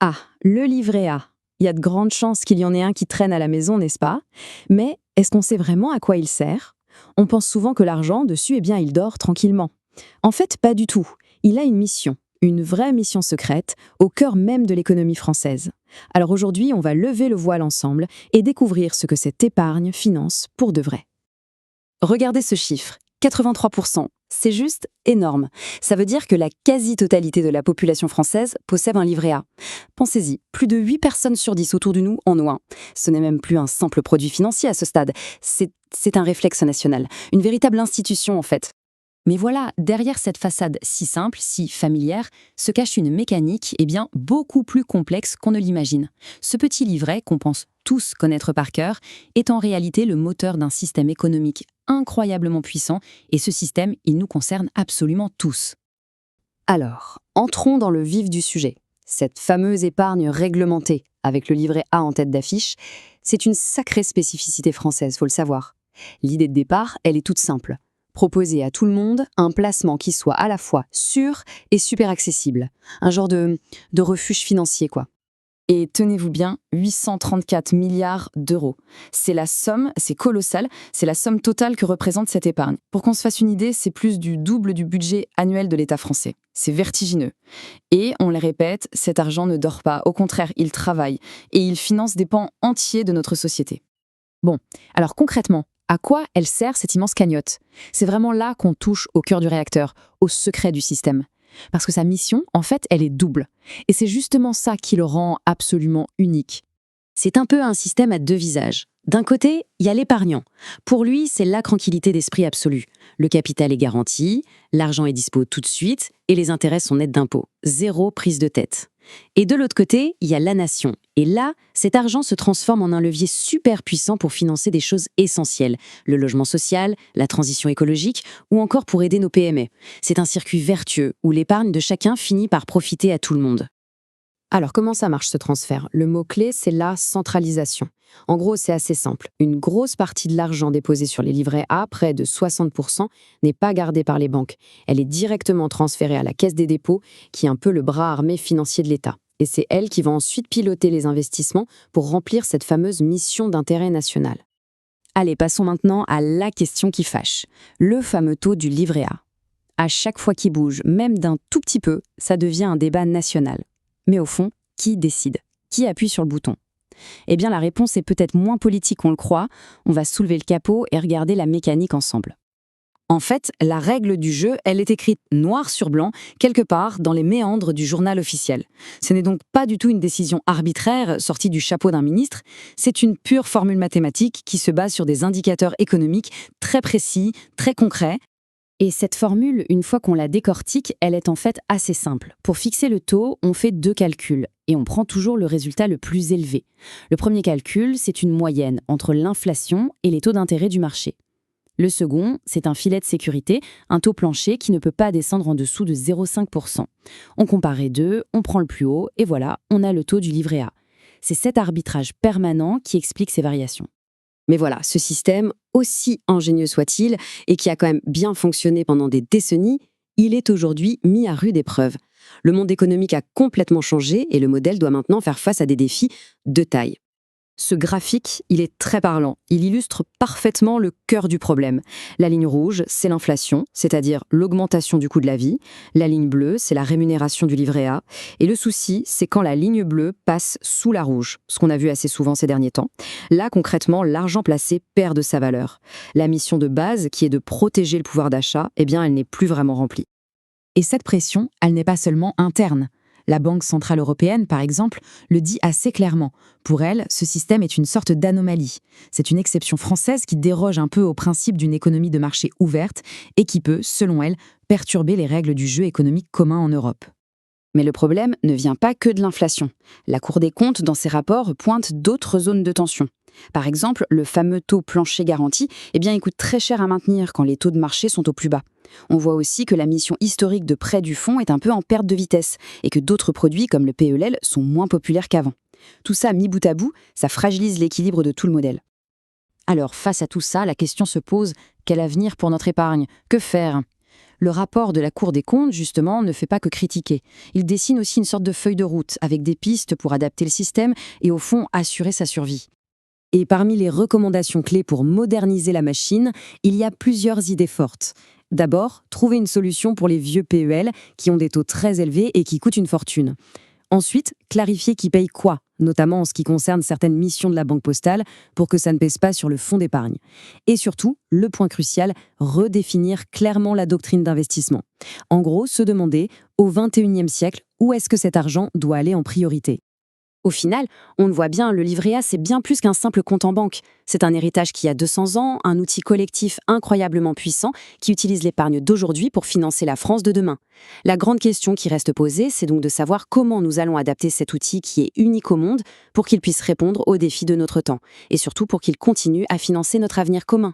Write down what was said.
Ah, le livret A. Il y a de grandes chances qu'il y en ait un qui traîne à la maison, n'est-ce pas? Mais est-ce qu'on sait vraiment à quoi il sert? On pense souvent que l'argent dessus, eh bien, il dort tranquillement. En fait, pas du tout. Il a une mission, une vraie mission secrète, au cœur même de l'économie française. Alors aujourd'hui, on va lever le voile ensemble et découvrir ce que cette épargne finance pour de vrai. Regardez ce chiffre, 83%. C'est juste énorme. Ça veut dire que la quasi-totalité de la population française possède un livret A. Pensez-y, plus de 8 personnes sur 10 autour de nous en ont un. Ce n'est même plus un simple produit financier à ce stade. C'est un réflexe national, une véritable institution en fait. Mais voilà, derrière cette façade si simple, si familière, se cache une mécanique bien beaucoup plus complexe qu'on ne l'imagine. Ce petit livret, qu'on pense tous connaître par cœur, est en réalité le moteur d'un système économique incroyablement puissant, et ce système, il nous concerne absolument tous. Alors, entrons dans le vif du sujet. Cette fameuse épargne réglementée, avec le livret A en tête d'affiche, c'est une sacrée spécificité française, faut le savoir. L'idée de départ, elle est toute simple. Proposer à tout le monde un placement qui soit à la fois sûr et super accessible. Un genre de refuge financier, quoi. Et tenez-vous bien, 834 milliards d'euros. C'est la somme, c'est colossal, c'est la somme totale que représente cette épargne. Pour qu'on se fasse une idée, c'est plus du double du budget annuel de l'État français. C'est vertigineux. Et, on le répète, cet argent ne dort pas. Au contraire, il travaille et il finance des pans entiers de notre société. Bon, alors concrètement, à quoi elle sert cette immense cagnotte? C'est vraiment là qu'on touche au cœur du réacteur, au secret du système. Parce que sa mission, en fait, elle est double. Et c'est justement ça qui le rend absolument unique. C'est un peu un système à deux visages. D'un côté, il y a l'épargnant. Pour lui, c'est la tranquillité d'esprit absolue. Le capital est garanti, l'argent est dispo tout de suite et les intérêts sont nets d'impôts. Zéro prise de tête. Et de l'autre côté, il y a la nation. Et là, cet argent se transforme en un levier super puissant pour financer des choses essentielles. Le logement social, la transition écologique ou encore pour aider nos PME. C'est un circuit vertueux où l'épargne de chacun finit par profiter à tout le monde. Alors, comment ça marche ce transfert? Le mot-clé, c'est la centralisation. En gros, c'est assez simple. Une grosse partie de l'argent déposé sur les livrets A, près de 60%, n'est pas gardée par les banques. Elle est directement transférée à la Caisse des dépôts, qui est un peu le bras armé financier de l'État. Et c'est elle qui va ensuite piloter les investissements pour remplir cette fameuse mission d'intérêt national. Allez, passons maintenant à la question qui fâche. Le fameux taux du livret A. À chaque fois qu'il bouge, même d'un tout petit peu, ça devient un débat national. Mais au fond, qui décide? Qui appuie sur le bouton? Eh bien, la réponse est peut-être moins politique qu'on le croit. On va soulever le capot et regarder la mécanique ensemble. En fait, la règle du jeu, elle est écrite noir sur blanc, quelque part dans les méandres du journal officiel. Ce n'est donc pas du tout une décision arbitraire sortie du chapeau d'un ministre, c'est une pure formule mathématique qui se base sur des indicateurs économiques très précis, très concrets. Et cette formule, une fois qu'on la décortique, elle est en fait assez simple. Pour fixer le taux, on fait deux calculs et on prend toujours le résultat le plus élevé. Le premier calcul, c'est une moyenne entre l'inflation et les taux d'intérêt du marché. Le second, c'est un filet de sécurité, un taux plancher qui ne peut pas descendre en dessous de 0,5%. On compare les deux, on prend le plus haut et voilà, on a le taux du livret A. C'est cet arbitrage permanent qui explique ces variations. Mais voilà, ce système, aussi ingénieux soit-il, et qui a quand même bien fonctionné pendant des décennies, il est aujourd'hui mis à rude épreuve. Le monde économique a complètement changé et le modèle doit maintenant faire face à des défis de taille. Ce graphique, il est très parlant. Il illustre parfaitement le cœur du problème. La ligne rouge, c'est l'inflation, c'est-à-dire l'augmentation du coût de la vie. La ligne bleue, c'est la rémunération du livret A. Et le souci, c'est quand la ligne bleue passe sous la rouge, ce qu'on a vu assez souvent ces derniers temps. Là, concrètement, l'argent placé perd de sa valeur. La mission de base, qui est de protéger le pouvoir d'achat, eh bien, elle n'est plus vraiment remplie. Et cette pression, elle n'est pas seulement interne. La Banque centrale européenne, par exemple, le dit assez clairement. Pour elle, ce système est une sorte d'anomalie. C'est une exception française qui déroge un peu au principe d'une économie de marché ouverte et qui peut, selon elle, perturber les règles du jeu économique commun en Europe. Mais le problème ne vient pas que de l'inflation. La Cour des comptes, dans ses rapports, pointe d'autres zones de tension. Par exemple, le fameux taux plancher garanti, il coûte très cher à maintenir quand les taux de marché sont au plus bas. On voit aussi que la mission historique de prêt du fonds est un peu en perte de vitesse et que d'autres produits comme le PELL sont moins populaires qu'avant. Tout ça mis bout à bout, ça fragilise l'équilibre de tout le modèle. Alors, face à tout ça, la question se pose, quel avenir pour notre épargne? Que faire? Le rapport de la Cour des comptes, justement, ne fait pas que critiquer. Il dessine aussi une sorte de feuille de route avec des pistes pour adapter le système et, au fond, assurer sa survie. Et parmi les recommandations clés pour moderniser la machine, il y a plusieurs idées fortes. D'abord, trouver une solution pour les vieux PEL qui ont des taux très élevés et qui coûtent une fortune. Ensuite, clarifier qui paye quoi, notamment en ce qui concerne certaines missions de la Banque postale, pour que ça ne pèse pas sur le fonds d'épargne. Et surtout, le point crucial, redéfinir clairement la doctrine d'investissement. En gros, se demander, au XXIe siècle, où est-ce que cet argent doit aller en priorité. Au final, on le voit bien, le livret A, c'est bien plus qu'un simple compte en banque. C'est un héritage qui a 200 ans, un outil collectif incroyablement puissant qui utilise l'épargne d'aujourd'hui pour financer la France de demain. La grande question qui reste posée, c'est donc de savoir comment nous allons adapter cet outil qui est unique au monde pour qu'il puisse répondre aux défis de notre temps et surtout pour qu'il continue à financer notre avenir commun.